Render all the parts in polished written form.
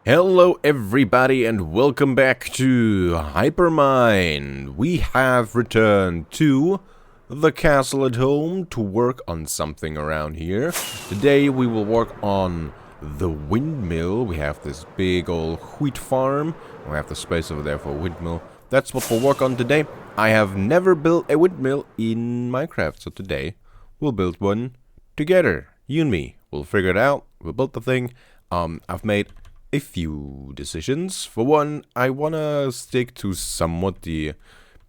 Hello everybody and welcome back to Hypermine. We have returned to the castle at home to work on something around here. Today we will work on the windmill. We have this big old wheat farm. We have the space over there for a windmill. That's what we'll work on today. I have never built a windmill in Minecraft, so today we'll build one together. You and me. We'll figure it out. We'll build the thing. I've made a few decisions. For one, I wanna stick to somewhat the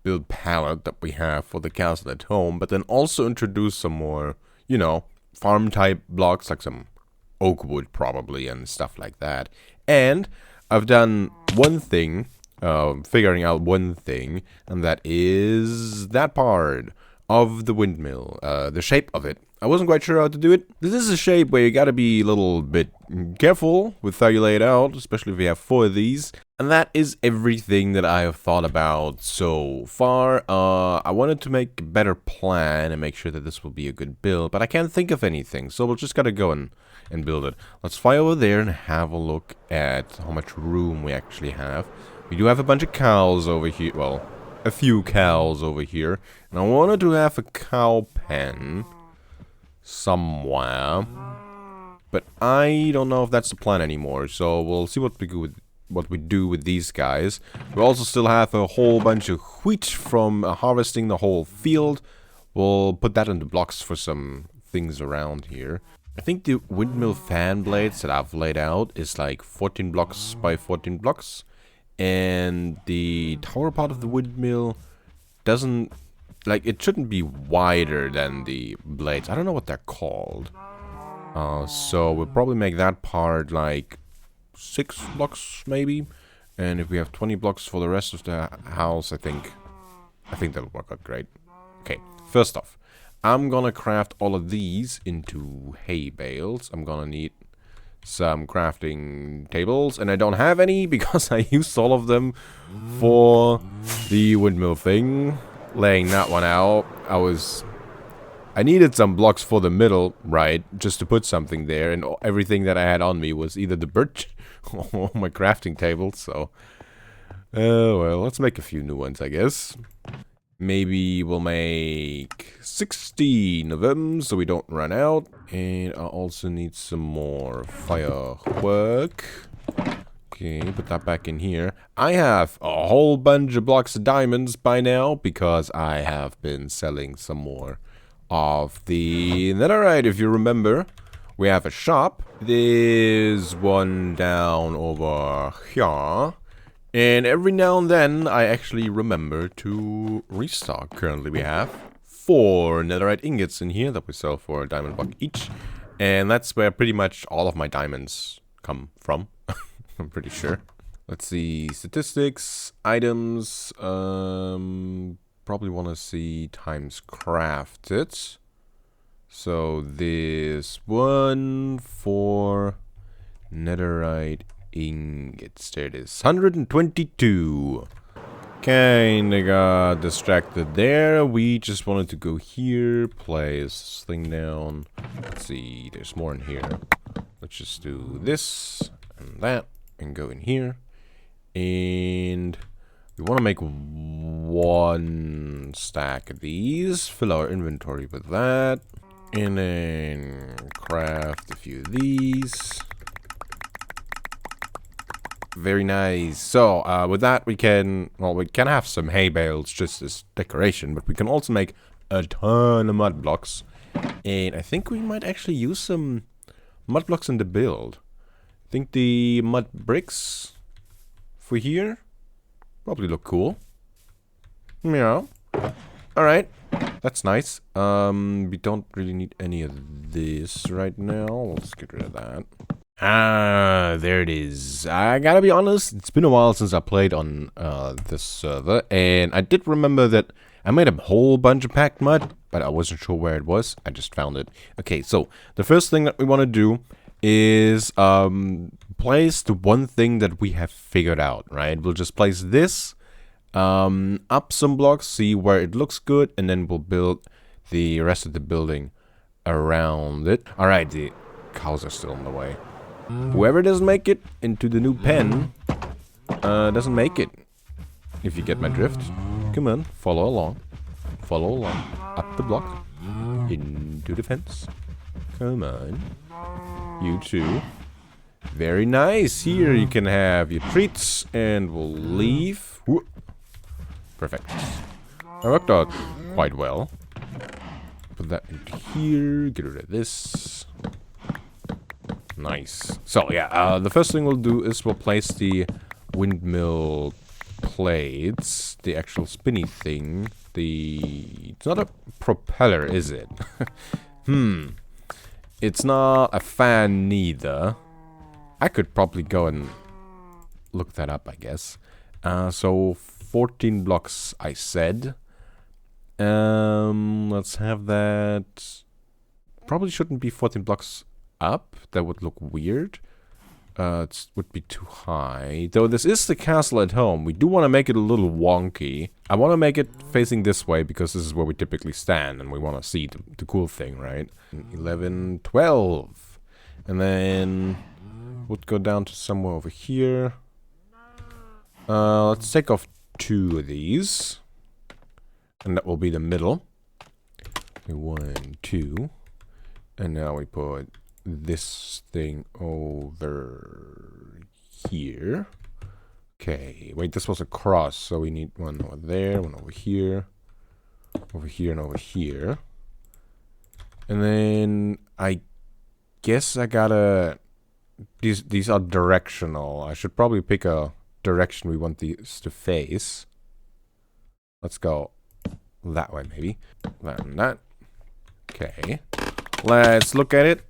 build palette that we have for the castle at home, but then also introduce some more, farm type blocks, like some oak wood probably and stuff like that. And I've done one thing, figuring out one thing, and that is that part of the windmill, the shape of it. I wasn't quite sure how to do it. This is a shape where you gotta be a little bit careful with how you lay it out, especially if you have 4 of these. And that is everything that I have thought about so far. I wanted to make a better plan and make sure that this will be a good build, but I can't think of anything, so we'll just gotta go and build it. Let's fly over there and have a look at how much room we actually have. We do have a bunch of cows over here, well, a few cows over here, and I wanted to have a cow pen somewhere, but I don't know if that's the plan anymore, so we'll see what we do with these guys. We also still have a whole bunch of wheat from harvesting the whole field. We'll put that into blocks for some things around here. I think the windmill fan blades that I've laid out is like 14 blocks by 14 blocks, and the tower part of the windmill doesn't, like, it shouldn't be wider than the blades. I don't know what they're called. So we'll probably make that part like 6 blocks maybe. And if we have 20 blocks for the rest of the house, I think that'll work out great. Okay, first off, I'm gonna craft all of these into hay bales. I'm gonna need some crafting tables, and I don't have any because I used all of them for the windmill thing. Laying that one out, I needed some blocks for the middle, right, just to put something there, and everything that I had on me was either the birch or my crafting table, so well, let's make a few new ones, I guess. Maybe we'll make 16 of them so we don't run out, and I also need some more firework. Okay, put that back in here. I have a whole bunch of blocks of diamonds by now because I have been selling some more of the netherite. If you remember, we have a shop. There's one down over here. And every now and then, I actually remember to restock. Currently, we have 4 netherite ingots in here that we sell for a diamond block each. And that's where pretty much all of my diamonds come from. I'm pretty sure. Let's see, statistics, items, probably want to see times crafted. So this one for netherite ingots, there it is, 122. Kinda got distracted there. We just wanted to go here, place this thing down. Let's see, there's more in here. Let's just do this and that. And go in here, and we want to make 1 stack of these, fill our inventory with that, and then craft a few of these. Very nice. So with that we can have some hay bales just as decoration, but we can also make a ton of mud blocks, and I think we might actually use some mud blocks in the build. I think the mud bricks for here probably look cool. Yeah. Alright. That's nice. We don't really need any of this right now. Let's get rid of that. Ah, there it is. I gotta be honest, it's been a while since I played on this server, and I did remember that I made a whole bunch of packed mud, but I wasn't sure where it was. I just found it. Okay, so the first thing that we want to do is place the one thing that we have figured out, right? We'll just place this up some blocks, see where it looks good, and then we'll build the rest of the building around it. Alright, the cows are still in the way. Whoever doesn't make it into the new pen doesn't make it. If you get my drift. Come on, follow along. Follow along. Up the block. Into the fence. Come on. You too. Very nice. Here you can have your treats and we'll leave. Whoop. Perfect. That worked out quite well. Put that into here. Get rid of this. Nice. So yeah, the first thing we'll do is we'll place the windmill plates, the actual spinny thing. It's not a propeller, is it? It's not a fan neither. I could probably go and look that up, I guess. So 14 blocks, I said. Let's have that. Probably shouldn't be 14 blocks up. That would look weird. It would be too high. Though this is the castle at home, we do want to make it a little wonky. I want to make it facing this way because this is where we typically stand and we want to see the cool thing, right? 11, 12. And then would go down to somewhere over here. Let's take off 2 of these. And that will be the middle. Okay, 1, 2. And now we put this thing over here. Okay, wait, this was a cross, so we need one over there, one over here, and over here. And then I guess I gotta... These are directional. I should probably pick a direction we want these to face. Let's go that way, maybe. That and that. Okay. Let's look at it.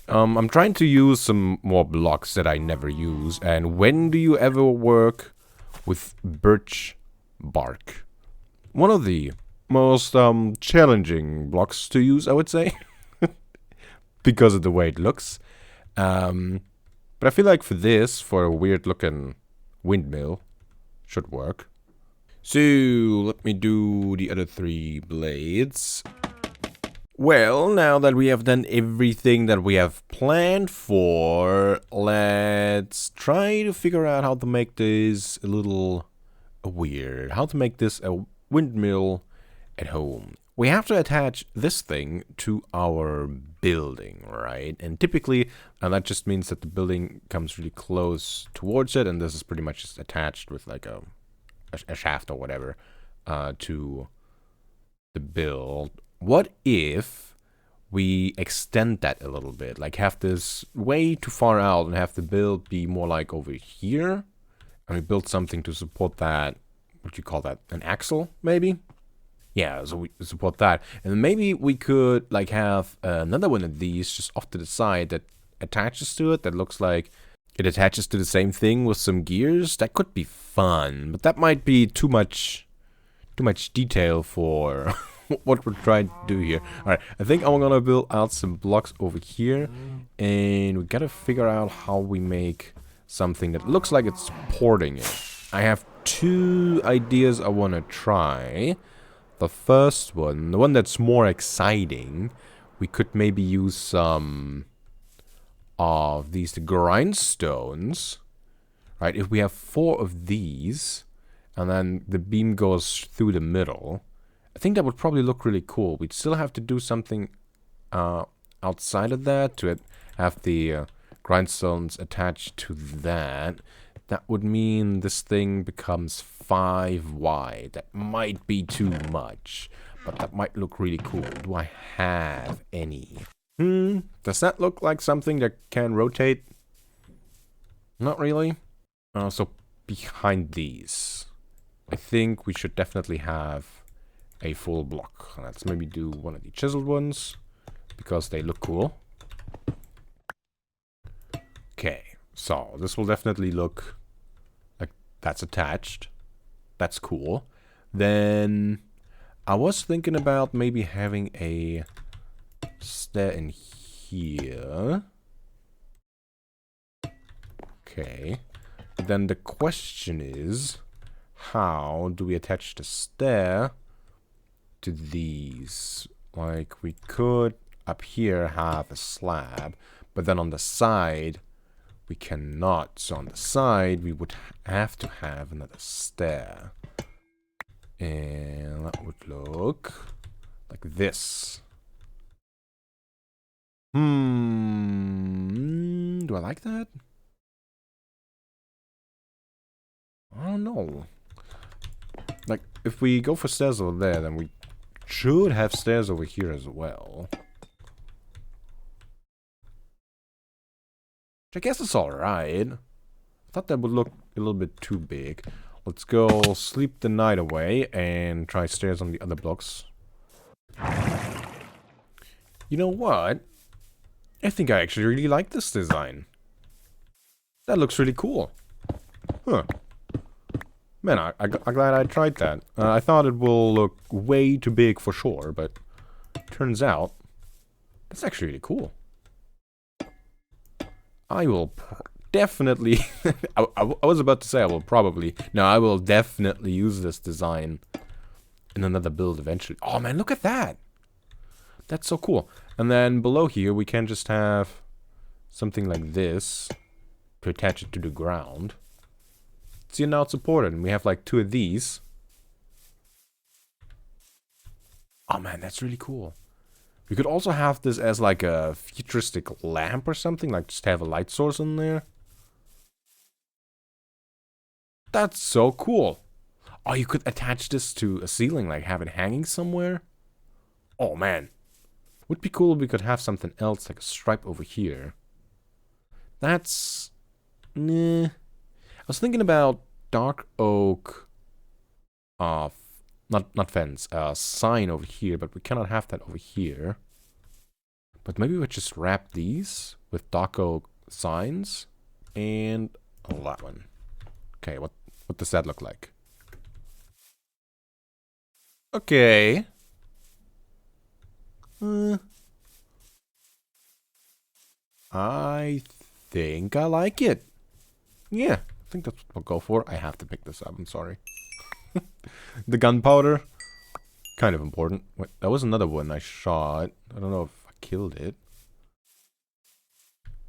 I'm trying to use some more blocks that I never use. And when do you ever work with birch bark? One of the most challenging blocks to use, I would say. Because of the way it looks. But I feel like for this, for a weird looking windmill, should work. So, let me do the other 3 blades. Well, now that we have done everything that we have planned for, let's try to figure out how to make this a little weird. How to make this a windmill at home. We have to attach this thing to our building, right? And typically, and that just means that the building comes really close towards it, and this is pretty much just attached with like a shaft or whatever to the build. What if we extend that a little bit, like have this way too far out and have the build be more like over here, and we build something to support that? What do you call that? An axle, maybe? Yeah, so we support that. And maybe we could like have another one of these just off to the side that attaches to it, that looks like it attaches to the same thing with some gears. That could be fun, but that might be too much detail for what we're trying to do here. Alright, I think I'm gonna build out some blocks over here, and we gotta figure out how we make something that looks like it's supporting it. I have 2 ideas I wanna try. The first one, the one that's more exciting, we could maybe use some of these grindstones, right? If we have 4 of these, and then the beam goes through the middle, I think that would probably look really cool. We'd still have to do something outside of that to have the grindstones attached to that. That would mean this thing becomes 5 wide. That might be too much, but that might look really cool. Do I have any? Does that look like something that can rotate? Not really. So behind these, I think we should definitely have a full block. Let's maybe do one of the chiseled ones because they look cool. Okay, so this will definitely look like that's attached. That's cool. Then I was thinking about maybe having a stair in here. Okay. But then the question is, how do we attach the stair to these? Like, we could up here have a slab, but then on the side We cannot. So on the side, we would have to have another stair. And that would look like this. Do I like that? I don't know. Like, if we go for stairs over there, then we should have stairs over here as well. Which I guess is alright. I thought that would look a little bit too big. Let's go sleep the night away and try stairs on the other blocks. You know what? I think I actually really like this design. That looks really cool. Huh. Man, I'm glad I tried that. I thought it will look way too big for sure, but turns out that's actually really cool. I will definitely... I was about to say I will probably... No, I will definitely use this design in another build eventually. Oh man, look at that! That's so cool. And then below here we can just have something like this to attach it to the ground. See, now it's supported, and we have like 2 of these. Oh man, that's really cool. We could also have this as like a futuristic lamp or something, like just have a light source in there. That's so cool. Oh, you could attach this to a ceiling, like have it hanging somewhere. Oh man. Would be cool if we could have something else, like a stripe over here. That's... Nah. I was thinking about dark oak... not fence, sign over here, but we cannot have that over here. But maybe we just wrap these with dark oak signs and that one. Okay, what does that look like? Okay. I think I like it. Yeah, I think that's what we'll go for. I have to pick this up, I'm sorry. The gunpowder, kind of important. Wait, that was another one I shot. I don't know if I killed it.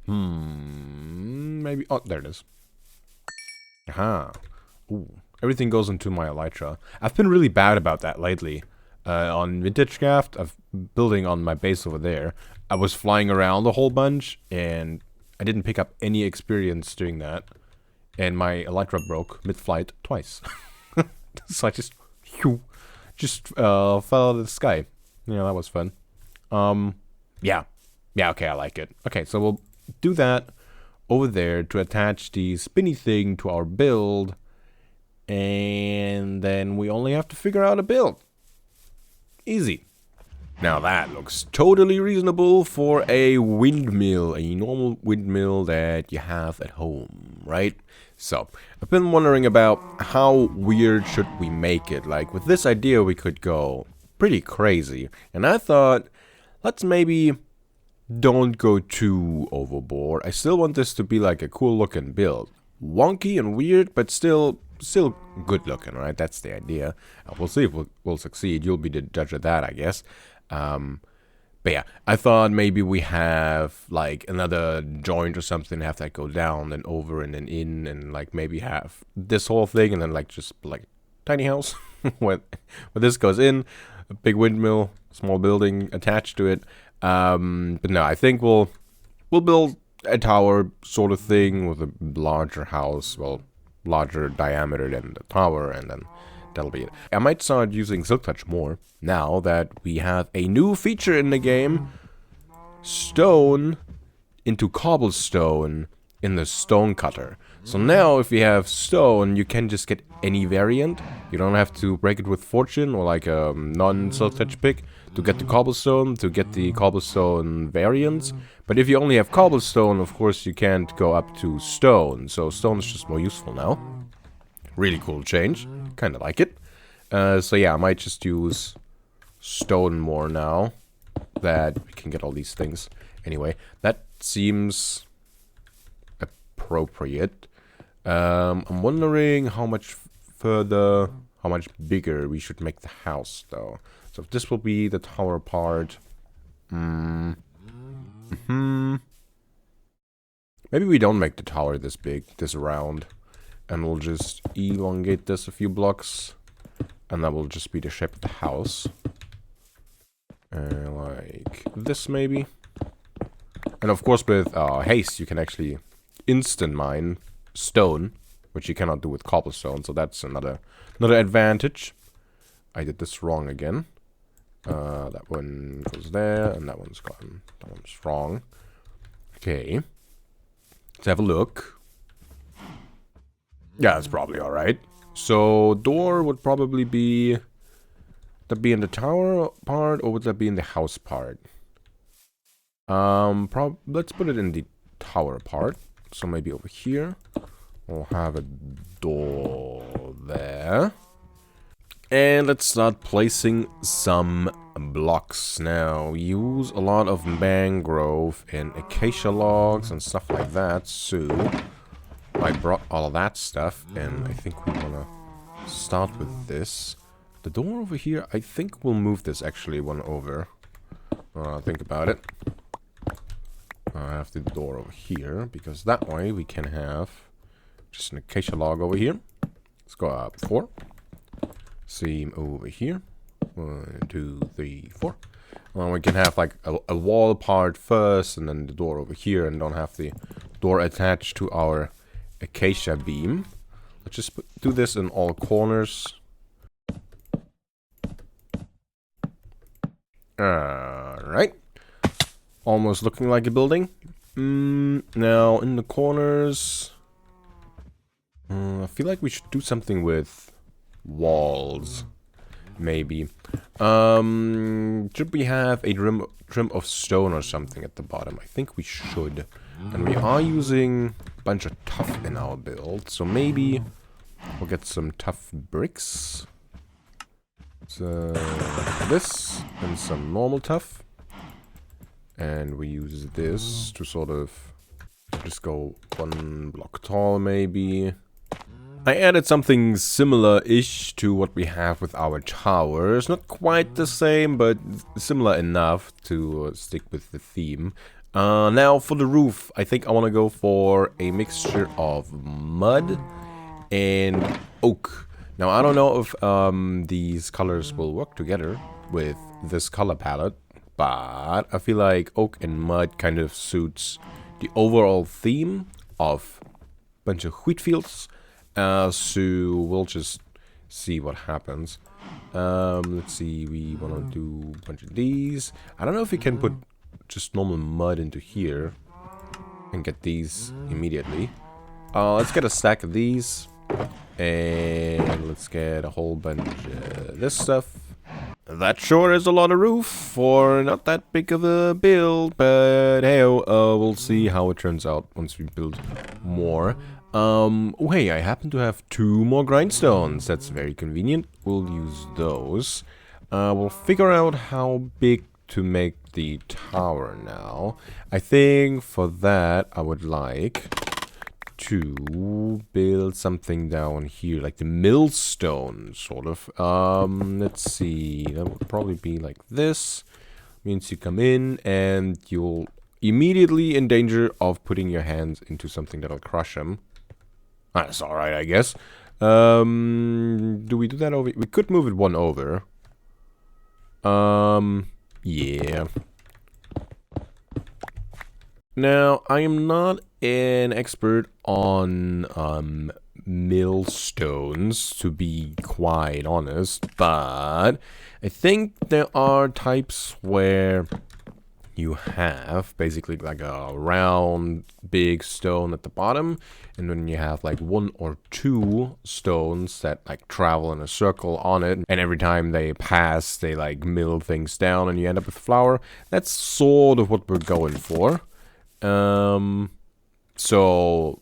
Maybe. Oh, there it is. Aha. Ooh, everything goes into my elytra. I've been really bad about that lately. On Vintagecraft, I'm building on my base over there. I was flying around a whole bunch, and I didn't pick up any experience doing that. And my elytra broke mid-flight twice. So I just fell out of the sky. Yeah, that was fun. Yeah, okay, I like it. Okay, so we'll do that over there to attach the spinny thing to our build, and then we only have to figure out a build. Easy. Now that looks totally reasonable for a windmill, a normal windmill that you have at home, right? So, I've been wondering about how weird should we make it. Like, with this idea we could go pretty crazy. And I thought, let's maybe don't go too overboard. I still want this to be like a cool looking build. Wonky and weird, but still good looking, right? That's the idea. We'll see if we'll succeed. You'll be the judge of that, I guess. But yeah, I thought maybe we have like another joint or something, have that go down and over and then in, and like maybe have this whole thing and then like just like tiny house where this goes in, a big windmill, small building attached to it. But no, I think we'll build a tower sort of thing with a larger house, well, larger diameter than the tower, and then that'll be it. I might start using Silk Touch more now that we have a new feature in the game. Stone into cobblestone in the stone cutter. So now if you have stone, you can just get any variant. You don't have to break it with fortune or like a non-Silk Touch pick to get the cobblestone variants. But if you only have cobblestone, of course you can't go up to stone. So stone is just more useful now. Really cool change. Kind of like it. So yeah, I might just use stone more now that we can get all these things. Anyway, that seems appropriate. I'm wondering how much bigger we should make the house though. So if this will be the tower part. Maybe we don't make the tower this big, this round. And we'll just elongate this a few blocks. And that will just be the shape of the house. Like this maybe. And of course with haste you can actually instant mine stone. Which you cannot do with cobblestone. So that's another advantage. I did this wrong again. That one goes there. And that one's gone. That one's wrong. Okay. Let's have a look. Yeah, it's probably alright. So, door would probably be... Would that be in the tower part, or would that be in the house part? Let's put it in the tower part. So maybe over here. We'll have a door there. And let's start placing some blocks now. We use a lot of mangrove and acacia logs and stuff like that. So I brought all of that stuff, and I think we want to start with this. The door over here, I think we'll move this actually one over. Think about it. I have the door over here, because that way we can have just an acacia log over here. Let's go up 4. Same over here. 1, 2, 3, 4. Well, we can have like a wall part first, and then the door over here, and don't have the door attached to our acacia beam. Let's just do this in all corners. Alright. Almost looking like a building. Now, in the corners... I feel like we should do something with walls. Maybe. Should we have a trim of stone or something at the bottom? I think we should. And we are using a bunch of tuff in our build. So maybe we'll get some tough bricks. So this and some normal tuff. And we use this to sort of just go 1 block tall maybe. I added something similar-ish to what we have with our towers. Not quite the same, but similar enough to stick with the theme. Now for the roof, I think I want to go for a mixture of mud and oak. Now I don't know if these colors will work together with this color palette, but I feel like oak and mud kind of suits the overall theme of a bunch of wheat fields. So we'll just see what happens. Let's see, we want to do a bunch of these. I don't know if we can put just normal mud into here and get these immediately. Let's get a stack of these. And let's get a whole bunch of this stuff. That sure is a lot of roof for not that big of a build, but hey, we'll see how it turns out once we build more. Oh hey, I happen to have 2 more grindstones. That's very convenient. We'll use those. We'll figure out how big to make the tower now. I think for that I would like to build something down here, like the millstone, sort of. Let's see, that would probably be like this. Means you come in and you'll immediately in danger of putting your hands into something that'll crush them. That's alright, I guess. Do we do that over? We could move it 1 over. Yeah. Now, I am not an expert on millstones, to be quite honest, but I think there are types where you have basically like a round big stone at the bottom, and then you have like 1 or 2 stones that like travel in a circle on it, and every time they pass they like mill things down and you end up with flour. That's sort of what we're going for. So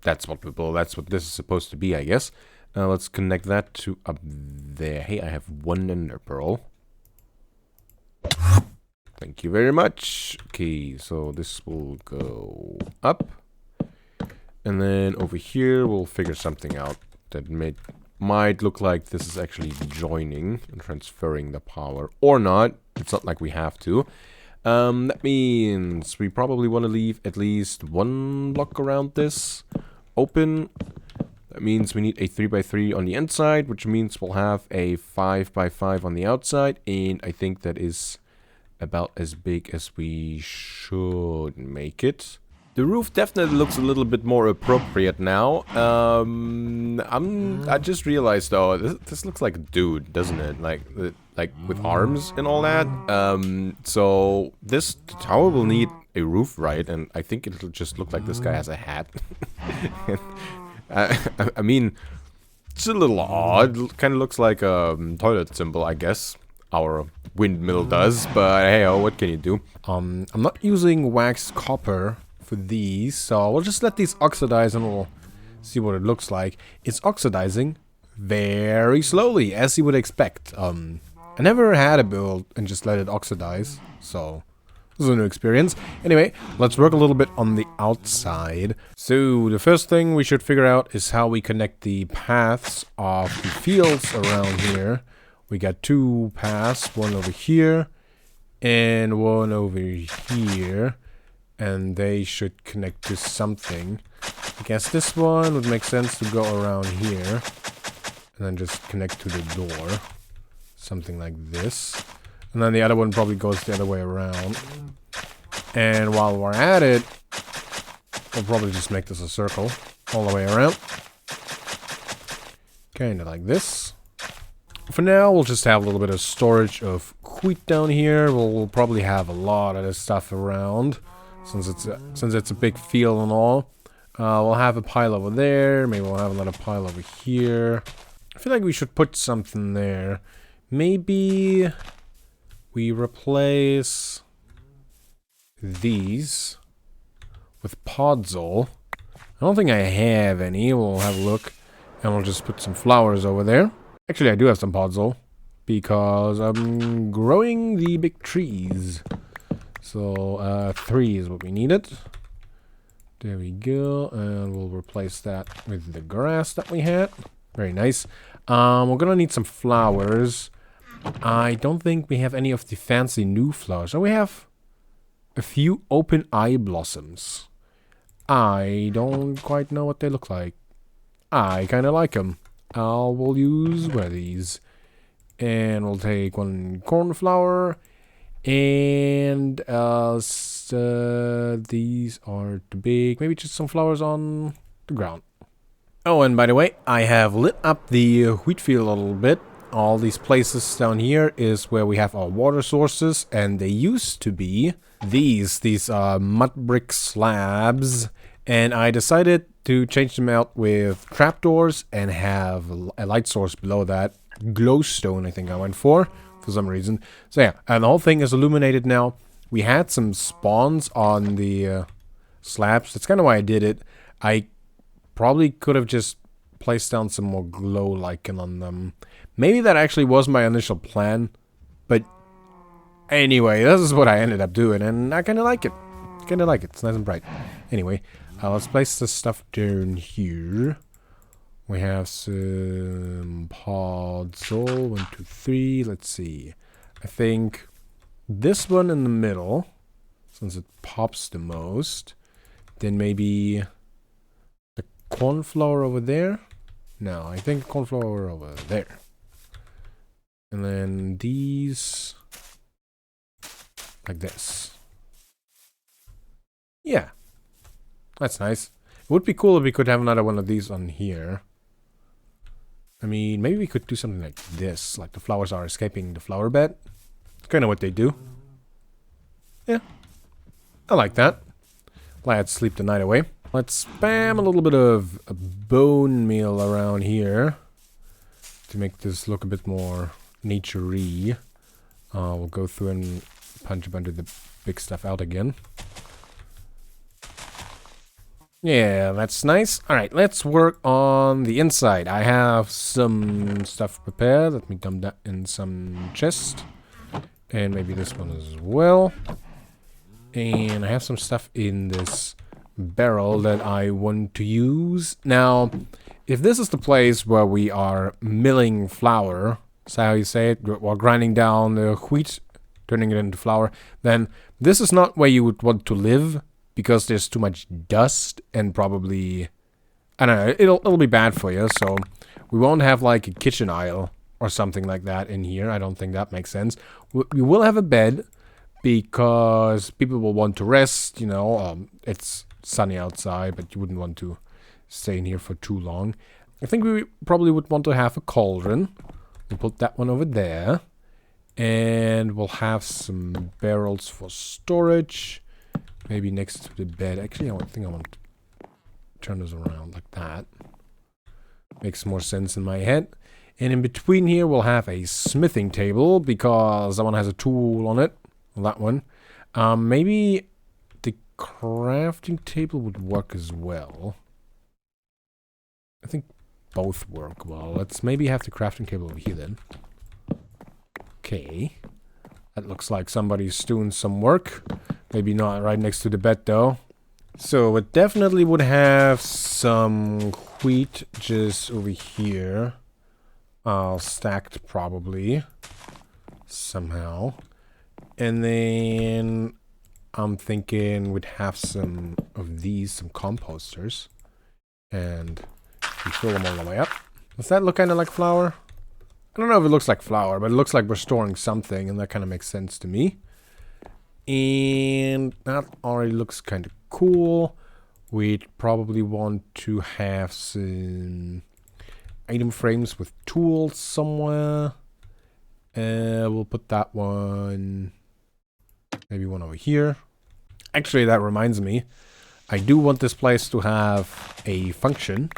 that's what this is supposed to be, I guess. Let's connect that to up there. Hey, I have 1 ender pearl. Thank you very much. Okay, so this will go up. And then over here, we'll figure something out that might look like this is actually joining and transferring the power. Or not. It's not like we have to. That means we probably want to leave at least one block around this open. That means we need a 3x3 on the inside, which means we'll have a 5x5 on the outside, and I think that is about as big as we should make it. The roof definitely looks a little bit more appropriate now. I just realized though, this looks like a dude, doesn't it? Like with arms and all that. So this tower will need a roof, right? And I think it'll just look like this guy has a hat. I mean, it's a little odd. It kind of looks like a toilet symbol, I guess. Our windmill does, but hey, oh, what can you do? I'm not using waxed copper for these, so we'll just let these oxidize and we'll see what it looks like. It's oxidizing very slowly, as you would expect. I never had a build and just let it oxidize, so this is a new experience. Anyway, let's work a little bit on the outside. So the first thing we should figure out is how we connect the paths of the fields around here. We got two paths, one over here and one over here. And they should connect to something. I guess this one would make sense to go around here. And then just connect to the door. Something like this. And then the other one probably goes the other way around. And while we're at it, we'll probably just make this a circle all the way around. Kinda like this. For now, we'll just have a little bit of storage of wheat down here. We'll probably have a lot of this stuff around. Since it's a big field and all. We'll have a pile over there. Maybe we'll have another pile over here. I feel like we should put something there. Maybe we replace these with podzol. I don't think I have any. We'll have a look. And we'll just put some flowers over there. Actually, I do have some podzol. Because I'm growing the big trees. So, 3 is what we needed. There we go. And we'll replace that with the grass that we had. Very nice. We're gonna need some flowers. I don't think we have any of the fancy new flowers. So we have a few open eye blossoms. I don't quite know what they look like. I kind of like them. We'll use one of these. And we'll take one cornflower. And these are too big. Maybe just some flowers on the ground. Oh, and by the way, I have lit up the wheat field a little bit. All these places down here is where we have our water sources, and they used to be these mud brick slabs. And I decided to change them out with trapdoors and have a light source below that. Glowstone, I think I went for some reason. So yeah, and the whole thing is illuminated now. We had some spawns on the slabs. That's kind of why I did it. I probably could have just placed down some more glow lichen on them. Maybe that actually was my initial plan. But anyway, this is what I ended up doing, and I kind of like it. It's nice and bright. Anyway, let's place this stuff down here. We have some podzol. 1, 2, 3. Let's see. I think this one in the middle, since it pops the most. Then maybe the cornflower over there. No, I think cornflower over there. And then these like this. Yeah. That's nice. It would be cool if we could have another one of these on here. I mean, maybe we could do something like this. Like the flowers are escaping the flower bed. It's kind of what they do. Yeah. I like that. Lads sleep the night away. Let's spam a little bit of bone meal around here. To make this look a bit more nature-y. We'll go through and punch a bunch of the big stuff out again. Yeah, that's nice. Alright, let's work on the inside. I have some stuff prepared. Let me dump that in some chest. And maybe this one as well. And I have some stuff in this barrel that I want to use. Now, if this is the place where we are milling flour, that's how you say it, while grinding down the wheat turning it into flour, then this is not where you would want to live because there's too much dust and probably, I don't know, it'll be bad for you. So we won't have like a kitchen aisle or something like that in here. I don't think that makes sense. We will have a bed because people will want to rest, you know. It's sunny outside, but you wouldn't want to stay in here for too long. I think we probably would want to have a cauldron. We'll put that one over there. And we'll have some barrels for storage. Maybe next to the bed. Actually, I think I want to turn this around like that. Makes more sense in my head. And in between here, we'll have a smithing table because that one has a tool on it. That one. Maybe the crafting table would work as well. I think both work well. Let's maybe have the crafting table over here then. Okay. That looks like somebody's doing some work. Maybe not right next to the bed though. So it definitely would have some wheat just over here. Stacked probably. Somehow. And then I'm thinking we'd have some of these, some composters. And we fill them all the way up. Does that look kind of like flour? I don't know if it looks like flour, but it looks like we're storing something, and that kind of makes sense to me. And that already looks kind of cool. We'd probably want to have some item frames with tools somewhere. We'll put that one, maybe one over here. Actually, that reminds me. I do want this place to have a function.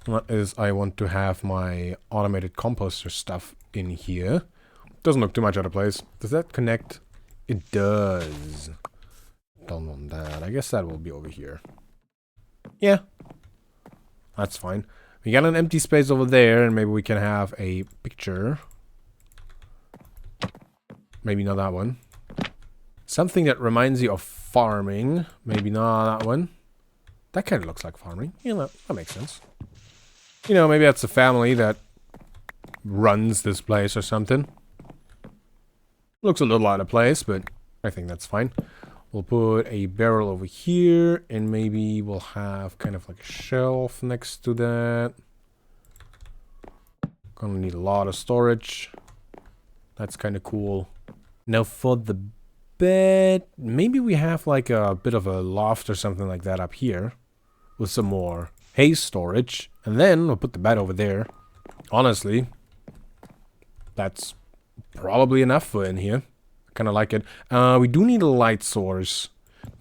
That is, I want to have my automated composter stuff in here. Doesn't look too much out of place. Does that connect? It does. Don't want that. I guess that will be over here. Yeah. That's fine. We got an empty space over there, and maybe we can have a picture. Maybe not that one. Something that reminds you of farming. Maybe not that one. That kind of looks like farming. Yeah, that makes sense. You know, maybe that's a family that runs this place or something. Looks a little out of place, but I think that's fine. We'll put a barrel over here, and maybe we'll have kind of like a shelf next to that. Gonna need a lot of storage. That's kind of cool. Now for the bed, maybe we have like a bit of a loft or something like that up here with some more hay storage, and then we'll put the bed over there. Honestly, that's probably enough for in here. I kind of like it. We do need a light source,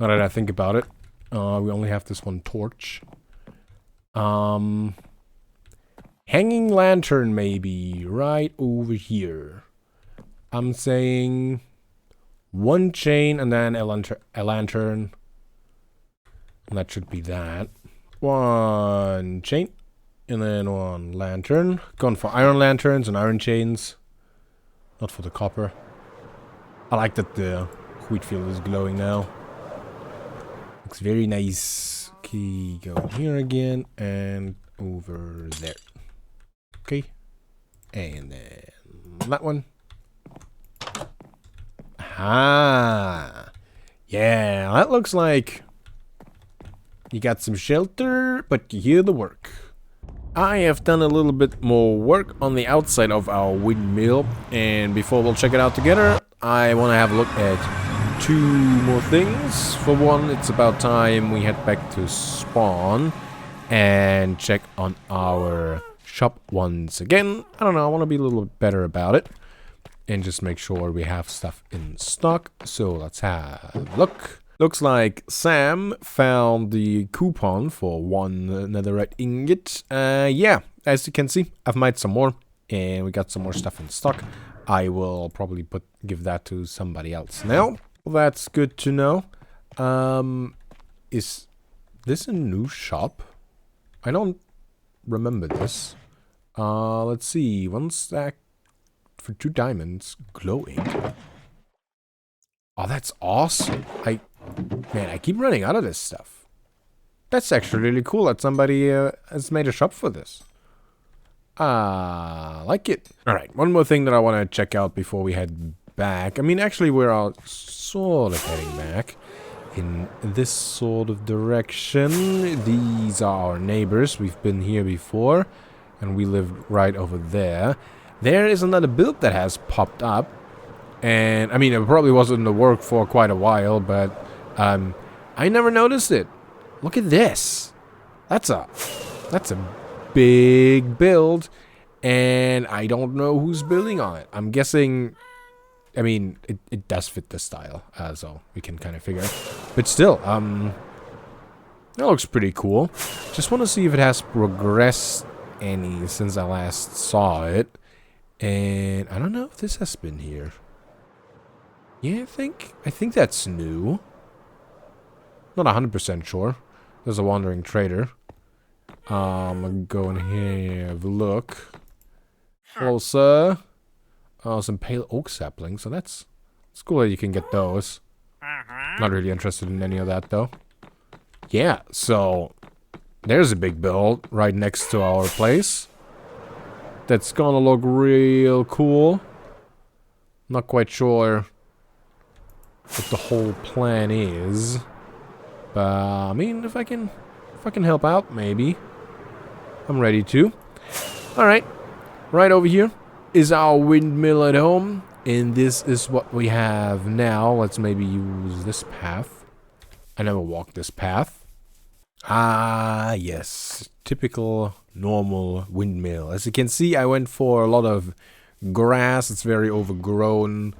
now that I think about it. We only have this one torch. Hanging lantern maybe right over here. I'm saying one chain and then a lantern. And that should be that. One chain and then one lantern. Going for iron lanterns and iron chains. Not for the copper. I like that the wheat field is glowing now. Looks very nice. Okay, go here again and over there. Okay. And then that one. Ah. Yeah, that looks like you got some shelter, but you hear the work. I have done a little bit more work on the outside of our windmill, and before we'll check it out together, I want to have a look at two more things. For one, it's about time we head back to spawn and check on our shop once again. I don't know, I want to be a little bit better about it and just make sure we have stuff in stock. So let's have a look. Looks like Sam found the coupon for one netherite ingot. Yeah, as you can see, I've made some more, and we got some more stuff in stock. I will probably give that to somebody else now. Well, that's good to know. Is this a new shop? I don't remember this. Let's see. One stack for 2 diamonds, glowing. Oh, that's awesome. Man, I keep running out of this stuff. That's actually really cool that somebody has made a shop for this. I like it. Alright, one more thing that I want to check out before we head back. I mean, actually, we're sort of heading back in this sort of direction. These are our neighbors. We've been here before, and we live right over there. There is another build that has popped up, and I mean, it probably wasn't in the work for quite a while, but I never noticed it. Look at this. That's a big build, and I don't know who's building on it. I'm guessing, I mean, it does fit the style, so we can kind of figure it. But still, that looks pretty cool. Just want to see if it has progressed any since I last saw it. And I don't know if this has been here. Yeah, I think that's new. Not 100% sure. There's a wandering trader. I'll go in here, have a look. Closer. Oh, some pale oak saplings. So it's cool that you can get those. Not really interested in any of that though. Yeah, so there's a big build right next to our place. That's gonna look real cool. Not quite sure what the whole plan is. But I mean, if I can help out, maybe. I'm ready to. Alright. Right over here is our windmill at home. And this is what we have now. Let's maybe use this path. I never walked this path. Ah, yes. Typical, normal windmill. As you can see, I went for a lot of grass. It's very overgrown.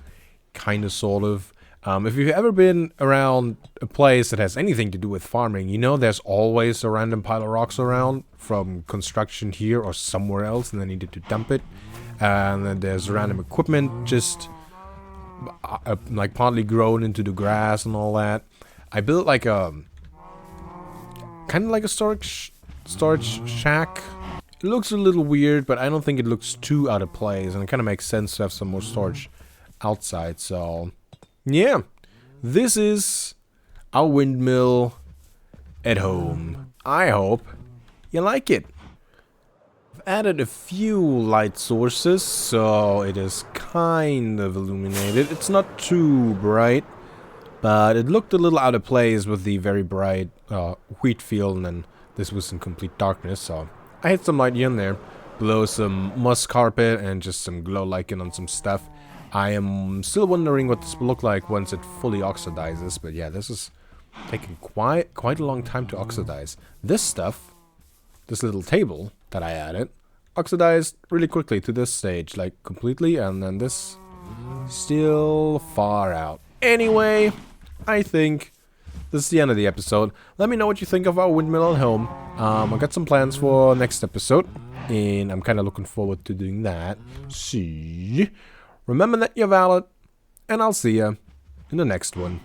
Kind of, sort of. If you've ever been around a place that has anything to do with farming, you know there's always a random pile of rocks around from construction here or somewhere else, and they needed to dump it. And then there's random equipment just like partly grown into the grass and all that. I built like a kind of like a storage shack. It looks a little weird, but I don't think it looks too out of place, and it kind of makes sense to have some more storage outside. So yeah, this is our windmill at home. I hope you like it. I've added a few light sources, so it is kind of illuminated. It's not too bright, but it looked a little out of place with the very bright wheat field, and then this was in complete darkness, so I had some light here and there. Below some moss carpet and just some glow lichen on some stuff. I am still wondering what this will look like once it fully oxidizes, but yeah, this is taking quite a long time to oxidize. This stuff, this little table that I added, oxidized really quickly to this stage, like completely, and then this still far out. Anyway, I think this is the end of the episode. Let me know what you think of our windmill at home. I got some plans for next episode, and I'm kind of looking forward to doing that. See, remember that you're valid, and I'll see ya in the next one.